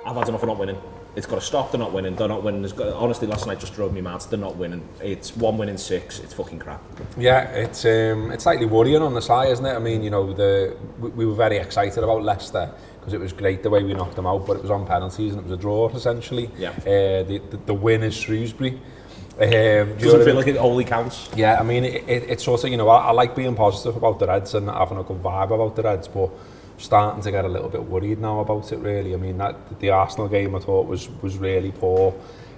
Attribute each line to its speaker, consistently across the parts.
Speaker 1: I've had enough of not winning. It's got to stop. They're not winning. Honestly, last night just drove me mad. They're not winning. It's 1 win in 6. It's fucking crap.
Speaker 2: Yeah, it's slightly worrying on the side, isn't it? I mean, you know, we were very excited about Leicester because it was great the way we knocked them out, but it was on penalties and it was a draw essentially.
Speaker 1: Yeah.
Speaker 2: The win is Shrewsbury.
Speaker 1: Doesn't feel like it wholly counts.
Speaker 2: Yeah, I mean, it's sort of, you know, I like being positive about the Reds and having a good vibe about the Reds, but starting to get a little bit worried now about it, really. I mean, the Arsenal game I thought was really poor.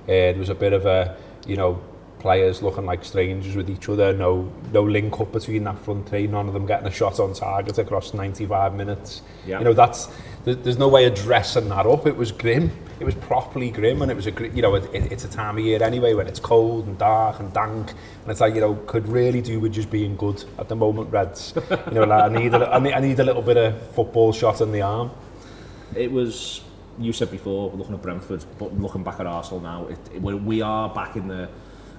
Speaker 2: There was a bit of a, you know, players looking like strangers with each other, no link up between that front three, none of them getting a shot on target across 95 minutes.
Speaker 1: Yeah.
Speaker 2: You know, there's no way of dressing that up. It was grim. It was properly grim, and it was you know, it's a time of year anyway when it's cold and dark and dank, and it's like, you know, could really do with just being good at the moment, Reds. You know, like, I need a little bit of football shot in the arm.
Speaker 1: It was, you said before, looking at Brentford, but looking back at Arsenal now, we are back in the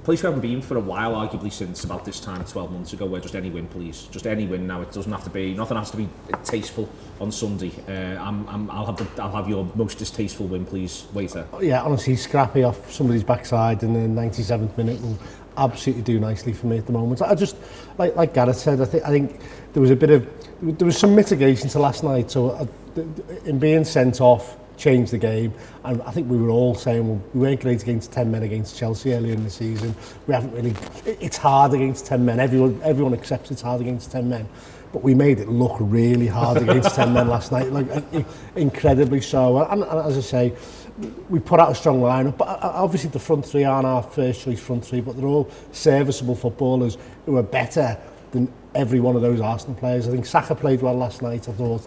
Speaker 1: place we haven't been for a while, arguably since about this time 12 months ago, where just any win, please. Just any win now. It doesn't have to be, nothing has to be tasteful on Sunday. I'll have your most distasteful win, please, waiter.
Speaker 3: Yeah, honestly, scrappy off somebody's backside in the 97th minute will absolutely do nicely for me at the moment. I just, like Gareth said, I think there was some mitigation to last night. So in being sent off, changed the game, and I think we were all saying, well, we weren't great against 10 men against Chelsea earlier in the season. We haven't really, it's hard against 10 men, everyone accepts it's hard against 10 men, but we made it look really hard against 10 men last night, like incredibly so, and as I say, we put out a strong lineup, but obviously the front three aren't our first choice front three, but they're all serviceable footballers who are better than every one of those Arsenal players. I think Saka played well last night, I thought.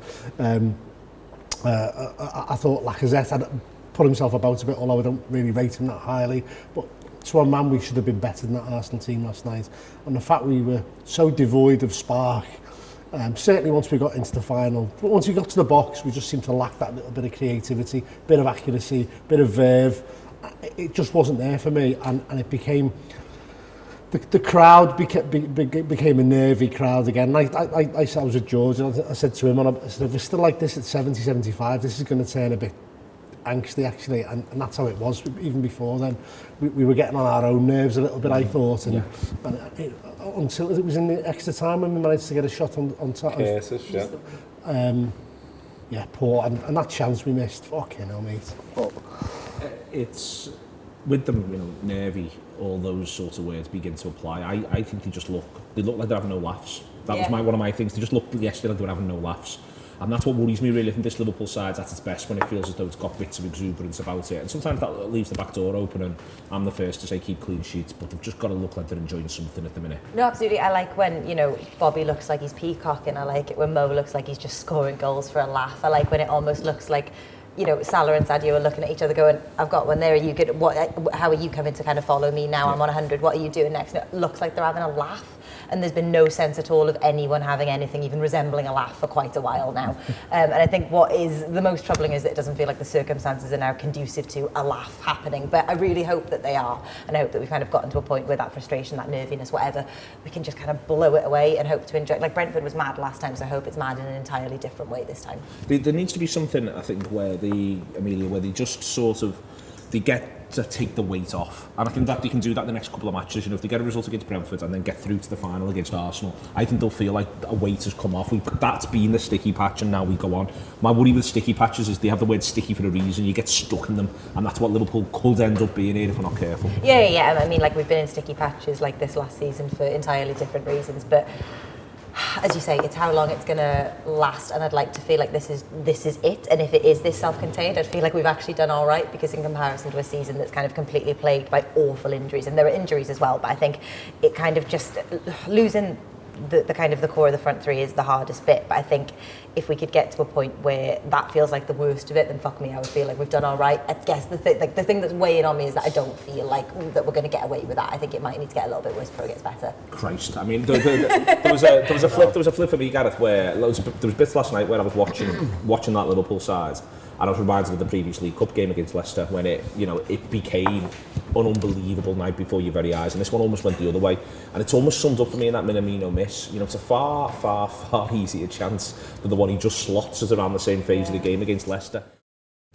Speaker 3: I thought Lacazette had put himself about a bit, although I don't really rate him that highly. But to a man, we should have been better than that Arsenal team last night. And the fact we were so devoid of spark, certainly once we got into the final, but once we got to the box, we just seemed to lack that little bit of creativity, bit of accuracy, bit of verve. It just wasn't there for me, and it became... The crowd became a nervy crowd again. I said, I was with George, and I said to him, I said, if it's still like this at 70, 75, this is going to turn a bit angsty, actually. And that's how it was. Even before then, we were getting on our own nerves a little bit, I thought. And until it was in the extra time when we managed to get a shot on top.
Speaker 2: Curtis,
Speaker 3: yeah, poor. And that chance we missed, fucking hell, mate. But,
Speaker 1: it's... with them, you know, nervy, all those sorts of words begin to apply. I think they look like they're having no laughs. That was one of my things. They just looked yesterday like they were having no laughs. And that's what worries me, really. I think this Liverpool side's at its best when it feels as though it's got bits of exuberance about it. And sometimes that leaves the back door open, and I'm the first to say keep clean sheets, but they've just got to look like they're enjoying something at the minute.
Speaker 4: No, absolutely. I like when, you know, Bobby looks like he's peacocking. I like it when Mo looks like he's just scoring goals for a laugh. I like when it almost looks like, you know, Salah and Sadio are looking at each other going, I've got one there, are you good? How are you coming to kind of follow me now? I'm on 100, what are you doing next? And it looks like they're having a laugh, and there's been no sense at all of anyone having anything even resembling a laugh for quite a while now. And I think what is the most troubling is that it doesn't feel like the circumstances are now conducive to a laugh happening, but I really hope that they are, and I hope that we've kind of gotten to a point where that frustration, that nerviness, whatever, we can just kind of blow it away and hope to enjoy it. Like Brentford was mad last time, so I hope it's mad in an entirely different way this time.
Speaker 1: There needs to be something, I think, where Emilia, where they just sort of, they get to take the weight off. And I think that they can do that the next couple of matches. You know, if they get a result against Brentford and then get through to the final against Arsenal, I think they'll feel like a weight has come off. That's been the sticky patch, and now we go on. My worry with sticky patches is they have the word sticky for a reason. You get stuck in them, and that's what Liverpool could end up being here if we're not careful.
Speaker 4: Yeah. I mean, like, we've been in sticky patches like this last season for entirely different reasons, but as you say, it's how long it's going to last, and I'd like to feel like this is it. And if it is this self-contained, I'd feel like we've actually done all right, because in comparison to a season that's kind of completely plagued by awful injuries, and there are injuries as well, but I think it kind of just losing the kind of the core of the front three is the hardest bit. But I think if we could get to a point where that feels like the worst of it, then fuck me, I would feel like we've done all right. I guess the thing that's weighing on me is that I don't feel like that we're going to get away with that. I think it might need to get a little bit worse before it gets better.
Speaker 1: Christ, I mean, there was a flip for me, Gareth, where there was bits last night where I was watching that Liverpool side, and I was reminded of the previous League Cup game against Leicester when it became an unbelievable night before your very eyes, and this one almost went the other way, and it's almost summed up for me in that Minamino miss. You know, it's a far, far, far easier chance than the one he just slots us around the same phase of the game against Leicester.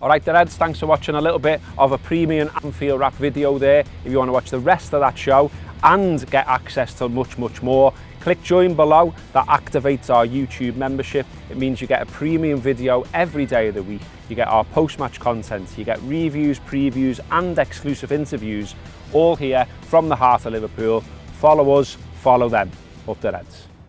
Speaker 2: Alright, the Reds, thanks for watching a little bit of a premium Anfield Wrap video there. If you want to watch the rest of that show and get access to much more, click join below. That activates our YouTube membership. It means you get a premium video every day of the week. You get our post-match content, you get reviews, previews and exclusive interviews, all here from the heart of Liverpool. Follow us, follow them. Up the Reds.